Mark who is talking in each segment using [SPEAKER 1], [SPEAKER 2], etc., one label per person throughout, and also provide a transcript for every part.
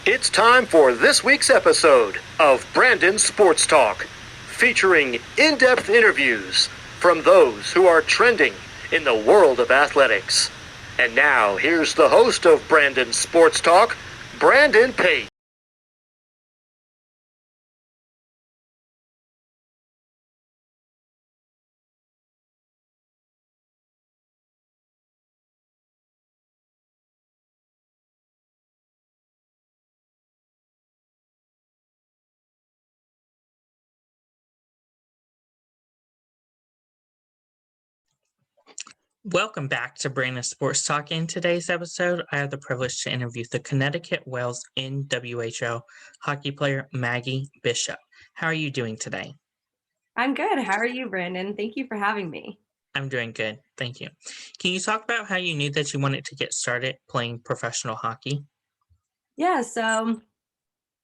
[SPEAKER 1] It's time for this week's episode of Brandon Sports Talk, featuring in-depth interviews from those who are trending in the world of athletics. And now, here's the host of Brandon Sports Talk, Brandon Pate.
[SPEAKER 2] Welcome back to Brandon Sports Talk. In today's episode, I have the privilege to interview the Connecticut Whales NWHL hockey player Maddie Bishop. How are you doing today?
[SPEAKER 3] I'm good. How are you, Brandon? Thank you for having me.
[SPEAKER 2] I'm doing good. Thank you. Can you talk about how you knew that you wanted to get started playing professional hockey?
[SPEAKER 3] Yeah, so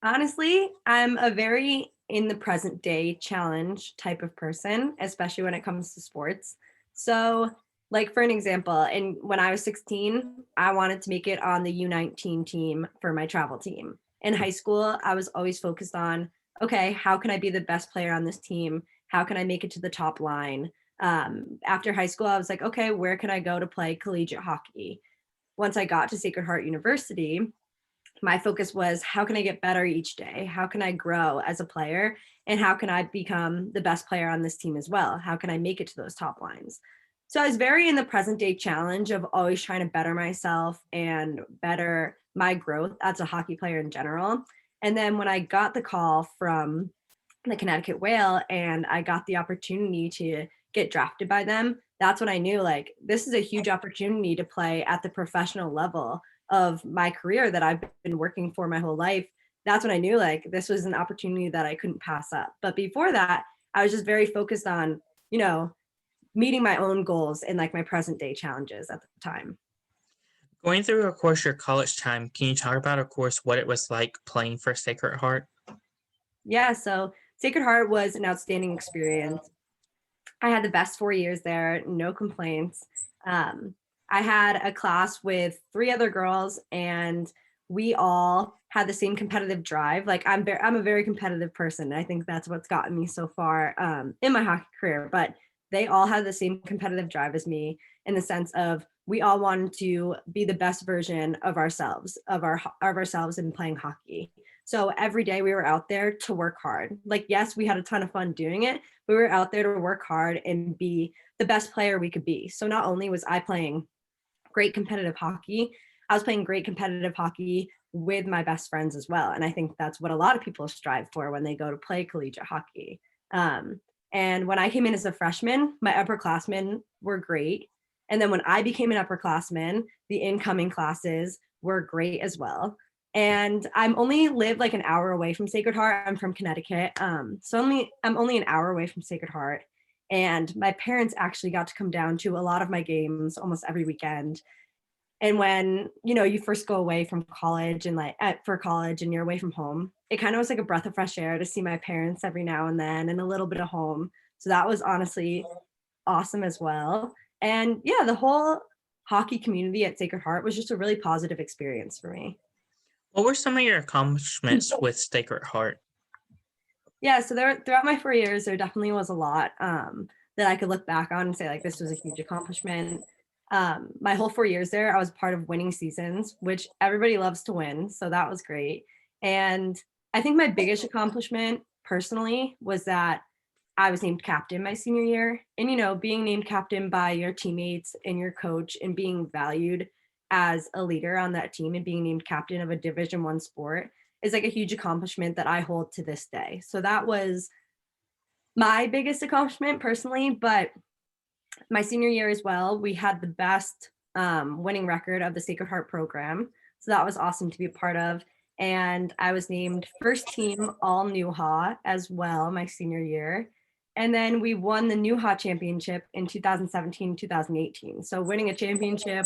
[SPEAKER 3] honestly, I'm a very in the present day challenge type of person, especially when it comes to sports. So, like for an example, when I was 16, I wanted to make it on the U19 team for my travel team. In high school, I was always focused on, okay, how can I be the best player on this team? How can I make it to the top line? After high school, I was like, okay, where can I go to play collegiate hockey? Once I got to Sacred Heart University, my focus was how can I get better each day? How can I grow as a player? And how can I become the best player on this team as well? How can I make it to those top lines? So I was very in the present day challenge of always trying to better myself and better my growth as a hockey player in general. And then when I got the call from the Connecticut Whale and I got the opportunity to get drafted by them, that's when I knew like this is a huge opportunity to play at the professional level of my career that I've been working for my whole life. That's when I knew like this was an opportunity that I couldn't pass up. But before that, I was just very focused on, meeting my own goals and like my present day challenges at the time.
[SPEAKER 2] Going through, of course, your college time, can you talk about, of course, what it was like playing for Sacred Heart?
[SPEAKER 3] Yeah, so Sacred Heart was an outstanding experience. I had the best 4 years there, no complaints. I had a class with three other girls, and we all had the same competitive drive. Like I'm a very competitive person. I think that's what's gotten me so far in my hockey career. But they all had the same competitive drive as me in the sense of we all wanted to be the best version of ourselves, of ourselves in playing hockey. So every day we were out there to work hard. Like, yes, we had a ton of fun doing it. We were out there to work hard and be the best player we could be. So not only was I playing great competitive hockey, I was playing great competitive hockey with my best friends as well. And I think that's what a lot of people strive for when they go to play collegiate hockey. And when I came in as a freshman, my upperclassmen were great. And then when I became an upperclassman, the incoming classes were great as well. And I'm only live like an hour away from Sacred Heart. I'm from Connecticut. I'm only an hour away from Sacred Heart. And my parents actually got to come down to a lot of my games almost every weekend. And when, you first go away from college and for college and you're away from home, it kind of was like a breath of fresh air to see my parents every now and then and a little bit of home. So that was honestly awesome as well. And yeah, the whole hockey community at Sacred Heart was just a really positive experience for me.
[SPEAKER 2] What were some of your accomplishments with Sacred Heart?
[SPEAKER 3] Yeah, so throughout my 4 years, there definitely was a lot that I could look back on and say like this was a huge accomplishment. My whole 4 years there, I was part of winning seasons, which everybody loves to win, so that was great. And I think my biggest accomplishment personally was that I was named captain my senior year. And being named captain by your teammates and your coach and being valued as a leader on that team and being named captain of a Division I sport is like a huge accomplishment that I hold to this day. So that was my biggest accomplishment personally. But my senior year as well, we had the best winning record of the Sacred Heart program. So that was awesome to be a part of. And I was named first team all NWHL as well my senior year. And then we won the NWHL championship in 2017, 2018. So winning a championship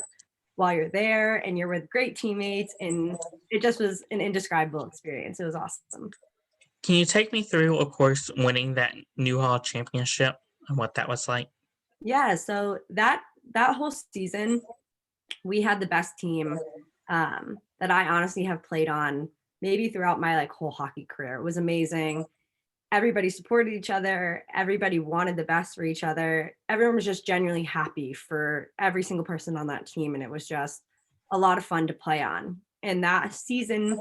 [SPEAKER 3] while you're there and you're with great teammates, and it just was an indescribable experience. It was awesome.
[SPEAKER 2] Can you take me through, of course, winning that NWHL championship and what that was like?
[SPEAKER 3] Yeah, so that whole season, we had the best team that I honestly have played on maybe throughout my like whole hockey career. It was amazing. Everybody supported each other. Everybody wanted the best for each other. Everyone was just genuinely happy for every single person on that team. And it was just a lot of fun to play on. And that season,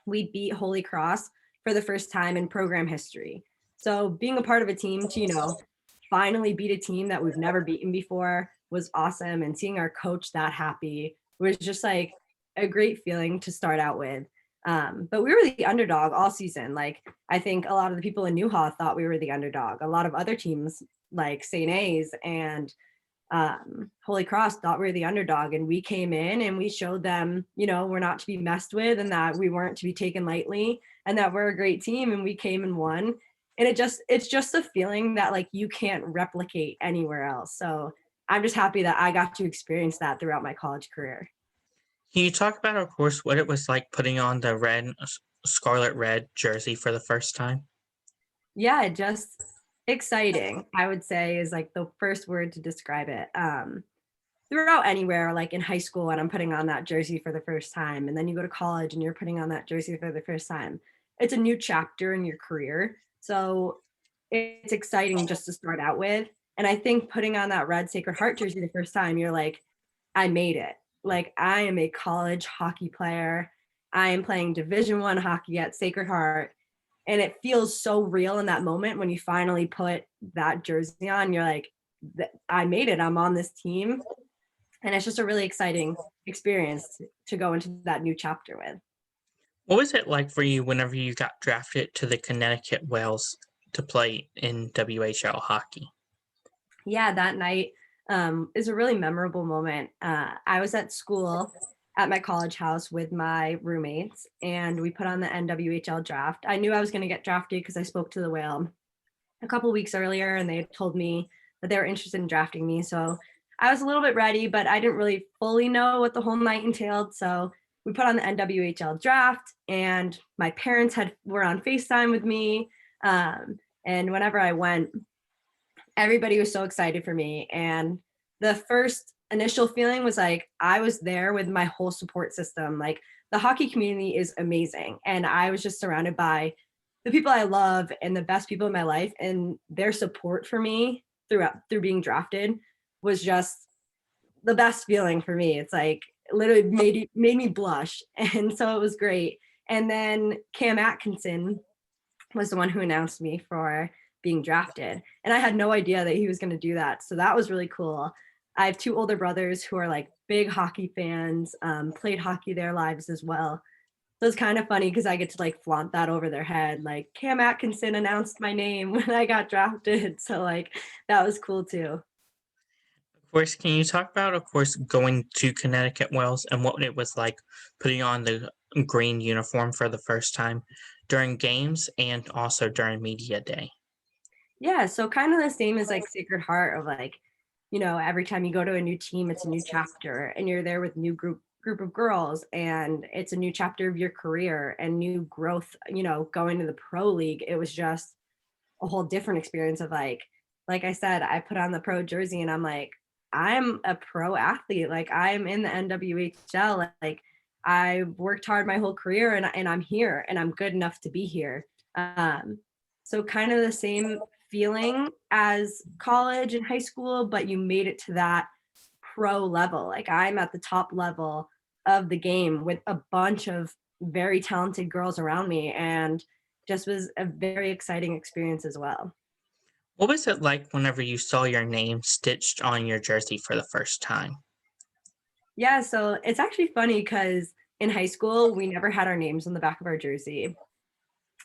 [SPEAKER 3] we beat Holy Cross for the first time in program history. So being a part of a team to, finally beat a team that we've never beaten before was awesome. And seeing our coach that happy was just like a great feeling to start out with. But we were the underdog all season. Like, I think a lot of the people in Newhaw thought we were the underdog. A lot of other teams like St. A's and Holy Cross thought we were the underdog, and we came in and we showed them, we're not to be messed with and that we weren't to be taken lightly and that we're a great team, and we came and won. And it's just a feeling that like you can't replicate anywhere else. So I'm just happy that I got to experience that throughout my college career.
[SPEAKER 2] Can you talk about, of course, what it was like putting on the scarlet red jersey for the first time?
[SPEAKER 3] Yeah, just exciting, I would say, is like the first word to describe it. Throughout anywhere, like in high school, and I'm putting on that jersey for the first time, and then you go to college and you're putting on that jersey for the first time. It's a new chapter in your career. So it's exciting just to start out with. And I think putting on that red Sacred Heart jersey the first time, you're like, I made it. Like, I am a college hockey player. I am playing Division I hockey at Sacred Heart. And it feels so real in that moment when you finally put that jersey on. You're like, I made it. I'm on this team. And it's just a really exciting experience to go into that new chapter with.
[SPEAKER 2] What was it like for you whenever you got drafted to the Connecticut Whales to play in WHL hockey?
[SPEAKER 3] Yeah, that night is a really memorable moment. I was at school at my college house with my roommates, and we put on the NWHL draft. I knew I was going to get drafted because I spoke to the Whale a couple weeks earlier, and they had told me that they were interested in drafting me. So I was a little bit ready, but I didn't really fully know what the whole night entailed. So we put on the NWHL draft, and my parents were on FaceTime with me. And whenever I went, everybody was so excited for me. And the first initial feeling was like, I was there with my whole support system. Like, the hockey community is amazing. And I was just surrounded by the people I love and the best people in my life, and their support for me through being drafted was just the best feeling for me. It's like literally made me blush. And so it was great. And then Cam Atkinson was the one who announced me for being drafted. And I had no idea that he was going to do that. So that was really cool. I have two older brothers who are like big hockey fans, played hockey their lives as well. So it's kind of funny because I get to like flaunt that over their head. Like, Cam Atkinson announced my name when I got drafted. So like that was cool too.
[SPEAKER 2] Of course, can you talk about, of course, going to Connecticut Whales and what it was like putting on the green uniform for the first time during games and also during media day?
[SPEAKER 3] Yeah, so kind of the same as like Sacred Heart of like, every time you go to a new team, it's a new chapter, and you're there with new group of girls, and it's a new chapter of your career and new growth, going to the pro league. It was just a whole different experience of like I said, I put on the pro jersey and I'm like, I'm a pro athlete. Like, I'm in the NWHL. Like, I worked hard my whole career, and I'm here, and I'm good enough to be here. So kind of the same feeling as college and high school, but you made it to that pro level. Like, I'm at the top level of the game with a bunch of very talented girls around me, and just was a very exciting experience as well.
[SPEAKER 2] What was it like whenever you saw your name stitched on your jersey for the first time?
[SPEAKER 3] Yeah, so it's actually funny because in high school, we never had our names on the back of our jersey.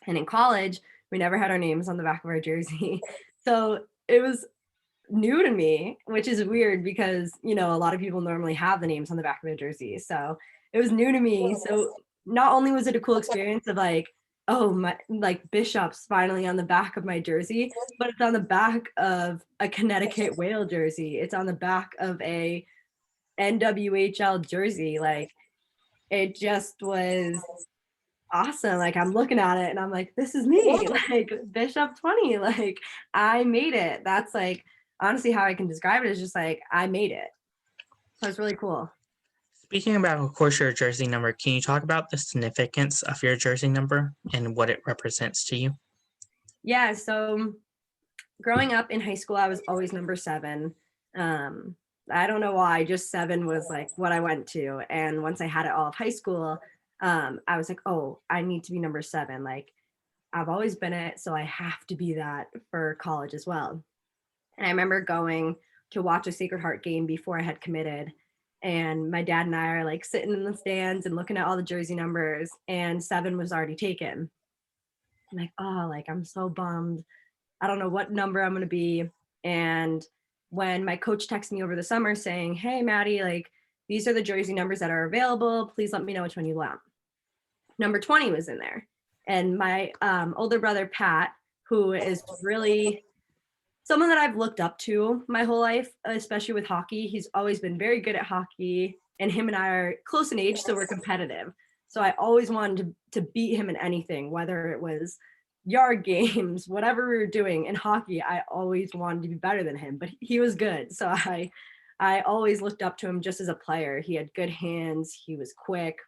[SPEAKER 3] And in college, we never had our names on the back of our jersey. So it was new to me, which is weird because, a lot of people normally have the names on the back of their jersey. So it was new to me. So not only was it a cool experience of like, oh, my, like Bishop's finally on the back of my jersey, but it's on the back of a Connecticut Whale jersey. It's on the back of a NWHL jersey. Like, it just was awesome. Like, I'm looking at it and I'm like, this is me, like Bishop 20, like I made it. That's like honestly how I can describe it, is just like I made it. So it's really cool.
[SPEAKER 2] Speaking about, of course, your jersey number, can you talk about the significance of your jersey number and what it represents to you?
[SPEAKER 3] Yeah, so growing up in high school, I was always number 7. I don't know why, just 7 was like what I went to. And once I had it all of high school, I was like, oh, I need to be number 7. Like, I've always been it, so I have to be that for college as well. And I remember going to watch a Sacred Heart game before I had committed. And my dad and I are like sitting in the stands and looking at all the jersey numbers, and 7 was already taken. I'm like, oh, like I'm so bummed. I don't know what number I'm going to be. And when my coach texted me over the summer saying, hey, Maddie, like these are the jersey numbers that are available. Please let me know which one you want. Number 20 was in there. And my older brother, Pat, who is really someone that I've looked up to my whole life, especially with hockey. He's always been very good at hockey, and him and I are close in age, so we're competitive. So I always wanted to beat him in anything, whether it was yard games, whatever we were doing in hockey. I always wanted to be better than him, but he was good. So I always looked up to him just as a player. He had good hands. He was quick.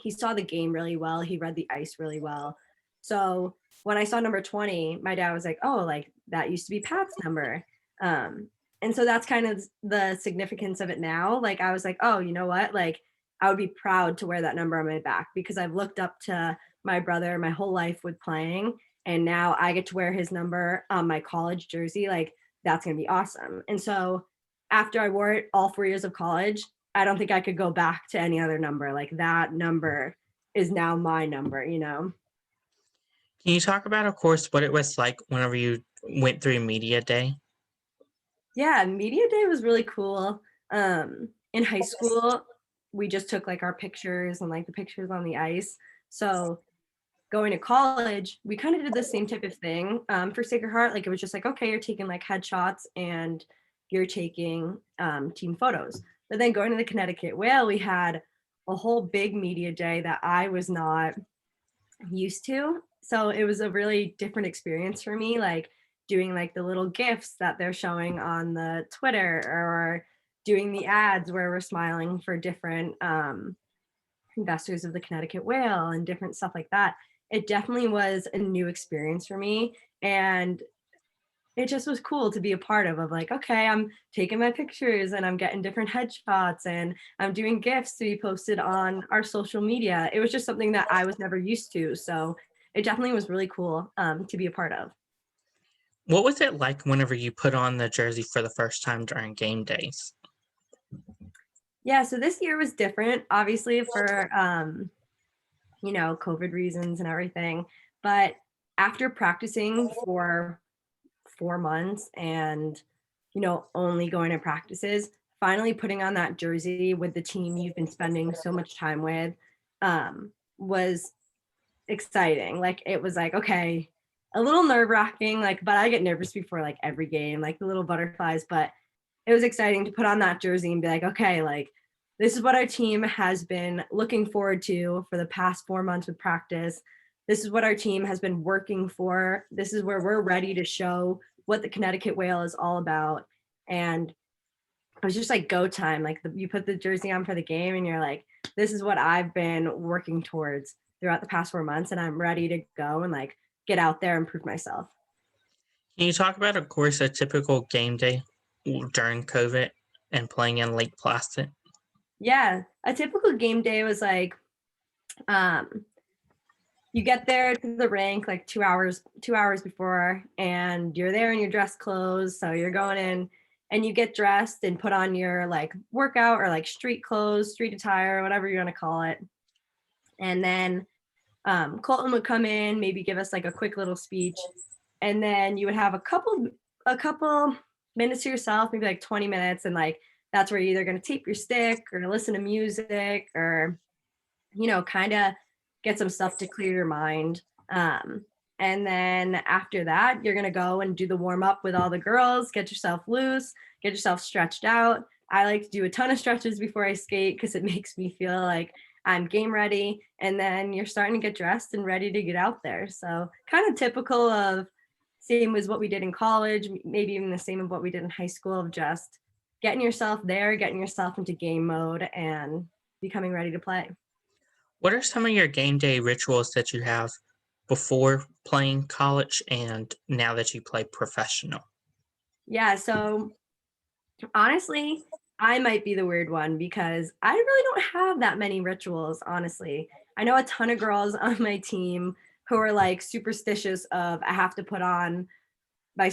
[SPEAKER 3] He saw the game really well. He read the ice really well. So when I saw number 20, my dad was like, oh, like that used to be Pat's number. And so that's kind of the significance of it now. Like I was like, oh, you know what? Like I would be proud to wear that number on my back because I've looked up to my brother my whole life with playing. And now I get to wear his number on my college jersey. Like that's going to be awesome. And so after I wore it all 4 years of college, I don't think I could go back to any other number. Like that number is now my number, you know?
[SPEAKER 2] Can you talk about, of course, what it was like whenever you went through media day?
[SPEAKER 3] Yeah, media day was really cool. In high school, we just took like our pictures and like the pictures on the ice. So going to college, we kind of did the same type of thing for Sacred Heart. Like it was just like, okay, you're taking like headshots and you're taking team photos. But then going to the Connecticut Whale, we had a whole big media day that I was not used to. So it was a really different experience for me, like doing like the little gifs that they're showing on the Twitter or doing the ads where we're smiling for different investors of the Connecticut Whale and different stuff like that. It definitely was a new experience for me. And it just was cool to be a part of like, okay, I'm taking my pictures and I'm getting different headshots and I'm doing gifts to be posted on our social media. It was just something that I was never used to. So it definitely was really cool to be a part of.
[SPEAKER 2] What was it like whenever you put on the jersey for the first time during game days?
[SPEAKER 3] Yeah, so this year was different, obviously for COVID reasons and everything. But after practicing for 4 months and only going to practices, finally putting on that jersey with the team you've been spending so much time with was exciting. Like it was like, okay, a little nerve-wracking, like, but I get nervous before like every game, like the little butterflies, but it was exciting to put on that jersey and be like, okay, like this is what our team has been looking forward to for the past 4 months with practice. This is what our team has been working for. This is where we're ready to show what the Connecticut Whale is all about. And it was just like go time. Like you put the jersey on for the game and you're like, this is what I've been working towards throughout the past 4 months. And I'm ready to go and like get out there and prove myself.
[SPEAKER 2] Can you talk about, of course, a typical game day during COVID and playing in Lake Placid?
[SPEAKER 3] Yeah, a typical game day was like, you get there to the rink like 2 hours before, and you're there in your dress clothes. So you're going in and you get dressed and put on your like workout or like street clothes, street attire, whatever you want to call it. And then Colton would come in, maybe give us like a quick little speech. And then you would have a couple minutes to yourself, maybe like 20 minutes. And like, that's where you're either going to tape your stick or listen to music or, kind of get some stuff to clear your mind. And then after that, you're going to go and do the warm up with all the girls, get yourself loose, get yourself stretched out. I like to do a ton of stretches before I skate because it makes me feel like I'm game ready. And then you're starting to get dressed and ready to get out there. So kind of typical of same as what we did in college, maybe even the same of what we did in high school, of just getting yourself there, getting yourself into game mode, and becoming ready to play.
[SPEAKER 2] What are some of your game day rituals that you have before playing college and now that you play professional?
[SPEAKER 3] Yeah, so honestly, I might be the weird one because I really don't have that many rituals, honestly. I know a ton of girls on my team who are like superstitious of I have to put on my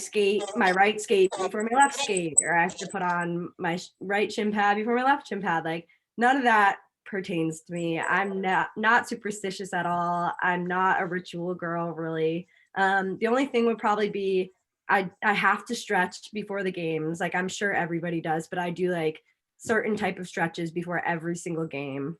[SPEAKER 3] right skate before my left skate, or I have to put on my right shin pad before my left shin pad. Like none of that pertains to me. I'm not superstitious at all. I'm not a ritual girl really. The only thing would probably be I have to stretch before the games. Like I'm sure everybody does, but I do like certain type of stretches before every single game.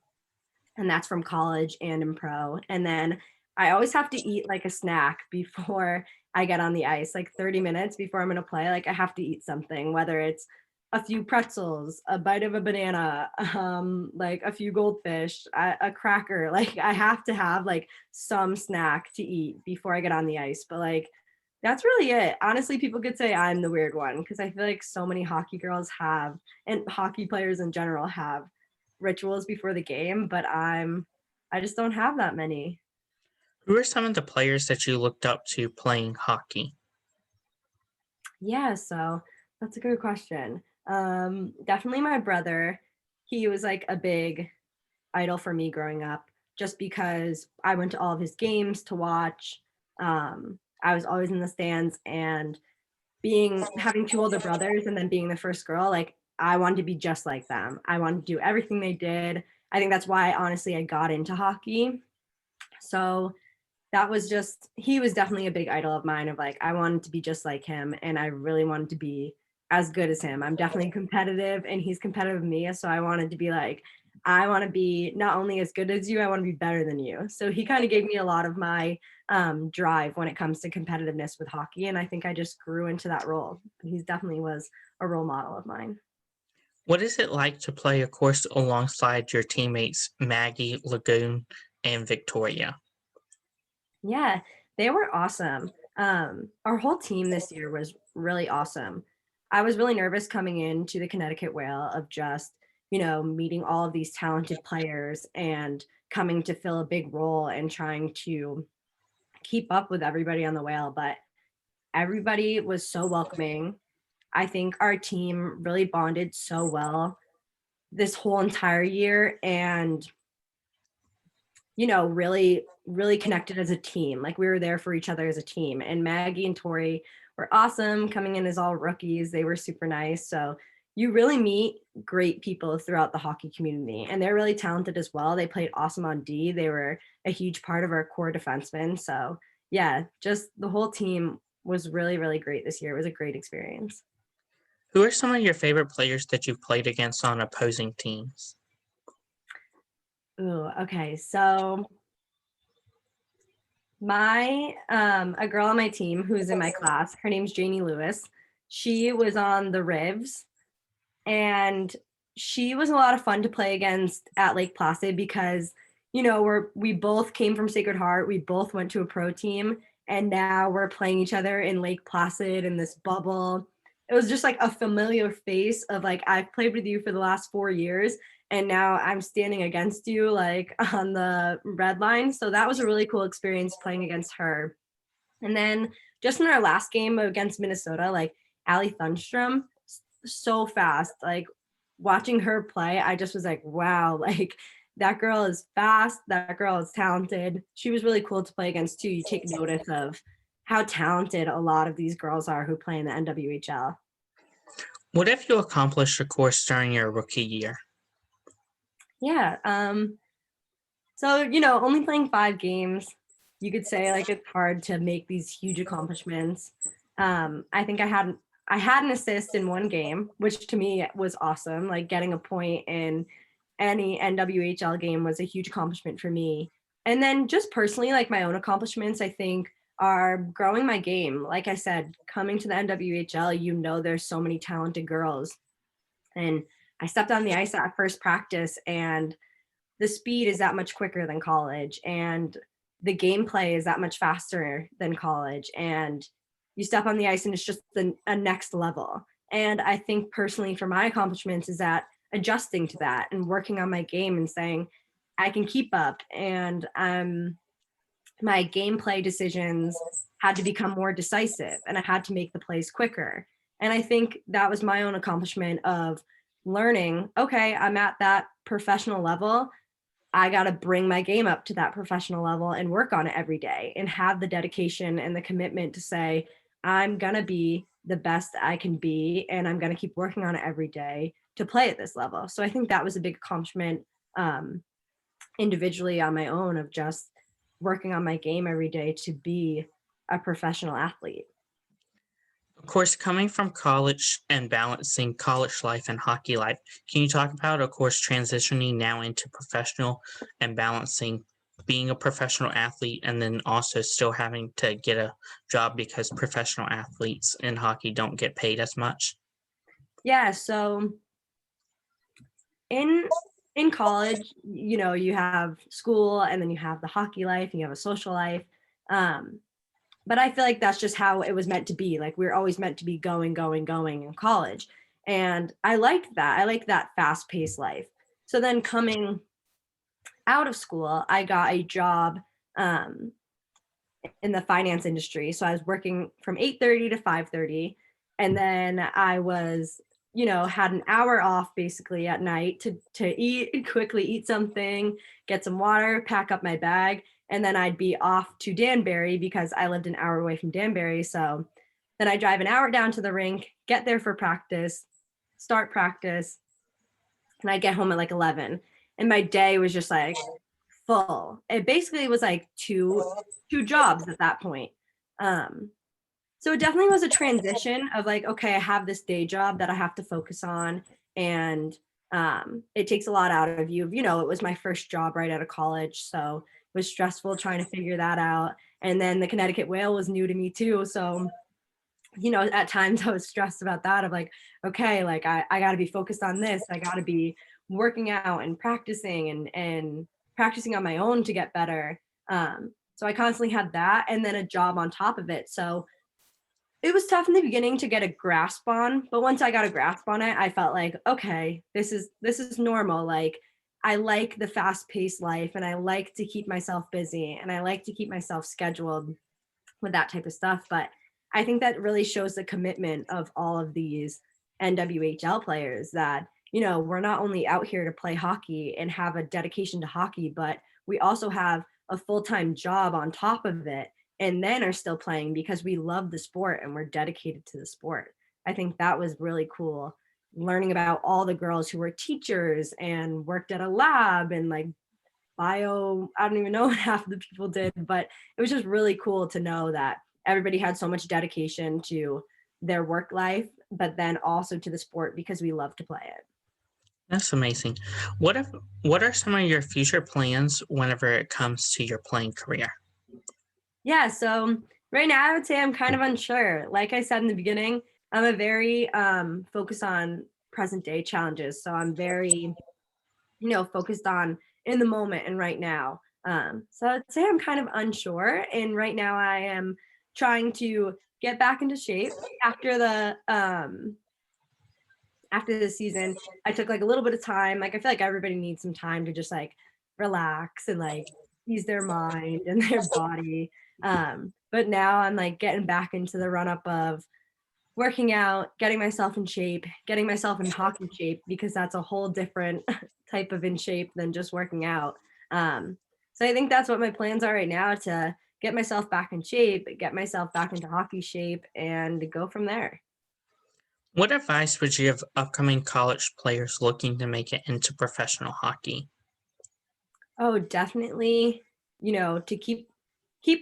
[SPEAKER 3] And that's from college and in pro. And then I always have to eat like a snack before I get on the ice, like 30 minutes before I'm going to play. Like I have to eat something, whether it's a few pretzels, a bite of a banana, like a few goldfish, a cracker. Like I have to have like some snack to eat before I get on the ice. But like that's really it. Honestly, people could say I'm the weird one because I feel like so many hockey girls have, and hockey players in general have rituals before the game, but I just don't have that many.
[SPEAKER 2] Who are some of the players that you looked up to playing hockey?
[SPEAKER 3] Yeah, so that's a good question. Definitely my brother. He was like a big idol for me growing up just because I went to all of his games to watch. I was always in the stands, and being having two older brothers and then being the first girl, like I wanted to be just like them. I wanted to do everything they did. I think that's why honestly I got into hockey. So that was just he was definitely a big idol of mine of like I wanted to be just like him and I really wanted to be as good as him. I'm definitely competitive and he's competitive with me, so I wanted to be like I want to be not only as good as you, I want to be better than you. So he kind of gave me a lot of my drive when it comes to competitiveness with hockey, and I think I just grew into that role. He's definitely was a role model of mine.
[SPEAKER 2] What is it like to play a course alongside your teammates Maggie, Lagoon, and Victoria?
[SPEAKER 3] Yeah, they were awesome. Our whole team this year was really awesome. I was really nervous coming into the Connecticut Whale of just, meeting all of these talented players and coming to fill a big role and trying to keep up with everybody on the Whale. But everybody was so welcoming. I think our team really bonded so well this whole entire year. And really, really connected as a team. Like we were there for each other as a team. And Maggie and Tori were awesome coming in as all rookies. They were super nice. So you really meet great people throughout the hockey community. And they're really talented as well. They played awesome on D. They were a huge part of our core defensemen. So yeah, just the whole team was really, really great this year. It was a great experience.
[SPEAKER 2] Who are some of your favorite players that you've played against on opposing teams?
[SPEAKER 3] Ooh, okay. So my a girl on my team who's in my class, her name's Janie Lewis. She was on the Rivs, and she was a lot of fun to play against at Lake Placid because we both came from Sacred Heart, we both went to a pro team, and now we're playing each other in Lake Placid in this bubble. It was just like a familiar face of like I've played with you for the last 4 years and now I'm standing against you like on the red line. So that was a really cool experience playing against her. And then just in our last game against Minnesota, like Allie Thunstrom, so fast. Like watching her play, I just was like, wow, like that girl is fast. That girl is talented. She was really cool to play against too. You take notice of how talented a lot of these girls are who play in the NWHL.
[SPEAKER 2] What have you accomplished, of course, during your rookie year?
[SPEAKER 3] Yeah. So, only playing 5 games, you could say like it's hard to make these huge accomplishments. I think I had an assist in one game, which to me was awesome. Like getting a point in any NWHL game was a huge accomplishment for me. And then just personally, like my own accomplishments, I think are growing my game. Like I said, coming to the NWHL, there's so many talented girls. And I stepped on the ice at first practice and the speed is that much quicker than college and the gameplay is that much faster than college, and you step on the ice and it's just a next level. And I think personally for my accomplishments is that adjusting to that and working on my game and saying, I can keep up. And my gameplay decisions had to become more decisive and I had to make the plays quicker. And I think that was my own accomplishment of learning, okay, I'm at that professional level. I got to bring my game up to that professional level and work on it every day and have the dedication and the commitment to say, I'm going to be the best I can be and I'm going to keep working on it every day to play at this level. So I think that was a big accomplishment individually on my own of just working on my game every day to be a professional athlete.
[SPEAKER 2] Of course, coming from college and balancing college life and hockey life, can you talk about, of course, transitioning now into professional and balancing being a professional athlete and then also still having to get a job because professional athletes in hockey don't get paid as much?
[SPEAKER 3] Yeah, so in college, you know, you have school and then you have the hockey life and you have a social life. But I feel like that's just how it was meant to be. Like we're always meant to be going in college. And I liked that. I like that fast-paced life. So then coming out of school, I got a job in the finance industry. So I was working from 8:30 to 5:30. And then I was, you know, had an hour off basically at night to eat, quickly eat something, get some water, pack up my bag, and then I'd be off to Danbury because I lived an hour away from Danbury. So then I drive an hour down to the rink, get there for practice, start practice, and I get home at like 11. And my day was just like full. It basically was like two jobs at that point. So it definitely was a transition of like, okay, I have this day job that I have to focus on, and it takes a lot out of you. You know, it was my first job right out of college, so it was stressful trying to figure that out. And then the Connecticut Whale was new to me too, so you know, at times I was stressed about that of like, okay, like I got to be focused on this. I got to be working out and practicing and practicing on my own to get better. So I constantly had that and then a job on top of it. So it was tough in the beginning to get a grasp on, but once I got a grasp on it, I felt like, okay, this is normal. Like I like the fast-paced life and I like to keep myself busy and I like to keep myself scheduled with that type of stuff. But I think that really shows the commitment of all of these NWHL players that, you know, we're not only out here to play hockey and have a dedication to hockey, but we also have a full-time job on top of it and then are still playing because we love the sport and we're dedicated to the sport. I think that was really cool learning about all the girls who were teachers and worked at a lab and like bio, I don't even know what half of the people did, but it was just really cool to know that everybody had so much dedication to their work life, but then also to the sport because we love to play it.
[SPEAKER 2] That's amazing. What are some of your future plans whenever it comes to your playing career?
[SPEAKER 3] Yeah, so right now I would say I'm kind of unsure. Like I said in the beginning, I'm a very focused on present day challenges. So I'm very, you know, focused on in the moment and right now. So I'd say I'm kind of unsure. And right now I am trying to get back into shape after the season. I took like a little bit of time. Like I feel like everybody needs some time to just like relax and like ease their mind and their body. But now I'm like getting back into the run up of working out, getting myself in shape, getting myself in hockey shape because that's a whole different type of in shape than just working out. So I think that's what my plans are right now to get myself back in shape, get myself back into hockey shape and go from there.
[SPEAKER 2] What advice would you give upcoming college players looking to make it into professional hockey?
[SPEAKER 3] Oh, definitely, you know, to keep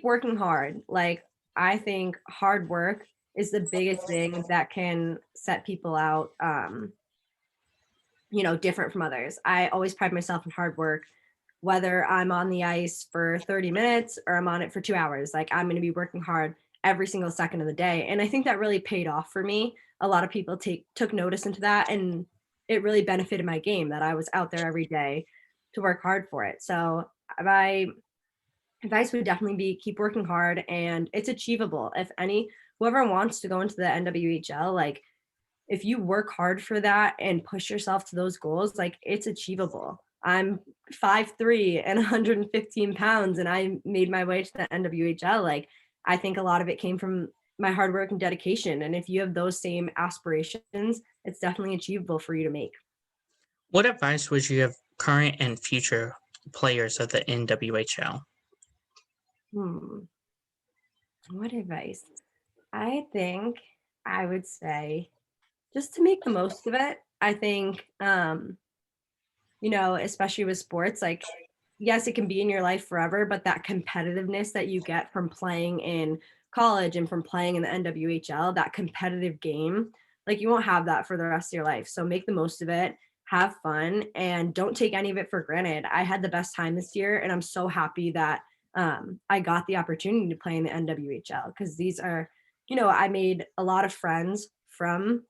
[SPEAKER 3] working hard. Like I think hard work is the biggest thing that can set people out you know, different from others. I always pride myself in hard work, whether I'm on the ice for 30 minutes or I'm on it for 2 hours. Like I'm going to be working hard every single second of the day. And I think that really paid off for me. A lot of people took notice into that and it really benefited my game that I was out there every day to work hard for it. So my advice would definitely be keep working hard and it's achievable. If any, whoever wants to go into the NWHL, like if you work hard for that and push yourself to those goals, like it's achievable. I'm 5'3" and 115 pounds, and I made my way to the NWHL. Like, I think a lot of it came from my hard work and dedication. And if you have those same aspirations, it's definitely achievable for you to make.
[SPEAKER 2] What advice would you give current and future players of the NWHL?
[SPEAKER 3] What advice? I think I would say just to make the most of it. I think, especially with sports, like, yes, it can be in your life forever, but that competitiveness that you get from playing in college and from playing in the NWHL, that competitive game, like you won't have that for the rest of your life. So make the most of it, have fun, and don't take any of it for granted. I had the best time this year, and I'm so happy that I got the opportunity to play in the NWHL, because these are, I made a lot of friends from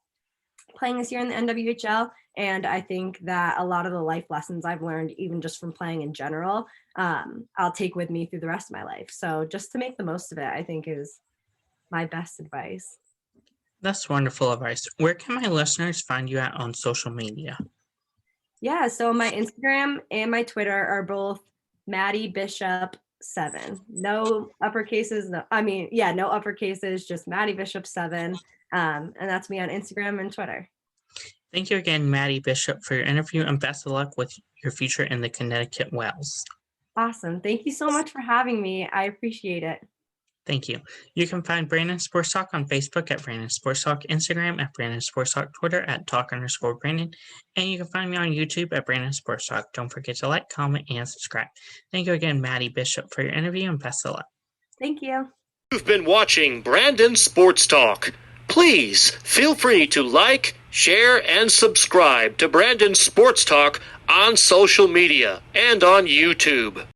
[SPEAKER 3] playing this year in the NWHL. And I think that a lot of the life lessons I've learned, even just from playing in general, I'll take with me through the rest of my life. So just to make the most of it, I think is my best advice.
[SPEAKER 2] That's wonderful advice. Where can my listeners find you at on social media?
[SPEAKER 3] Yeah, so my Instagram and my Twitter are both Maddie Bishop 7. No uppercases. No uppercases, just Maddie Bishop 7. And that's me on Instagram and Twitter.
[SPEAKER 2] Thank you again, Maddie Bishop, for your interview, and best of luck with your future in the Connecticut Whales.
[SPEAKER 3] Awesome. Thank you so much for having me. I appreciate it.
[SPEAKER 2] Thank you. You can find Brandon Sports Talk on Facebook at Brandon Sports Talk, Instagram at Brandon Sports Talk, Twitter at Talk_Brandon, and you can find me on YouTube at Brandon Sports Talk. Don't forget to like, comment, and subscribe. Thank you again, Maddie Bishop, for your interview, and best of luck.
[SPEAKER 3] Thank you.
[SPEAKER 1] You've been watching Brandon Sports Talk. Please feel free to like, share, and subscribe to Brandon Sports Talk on social media and on YouTube.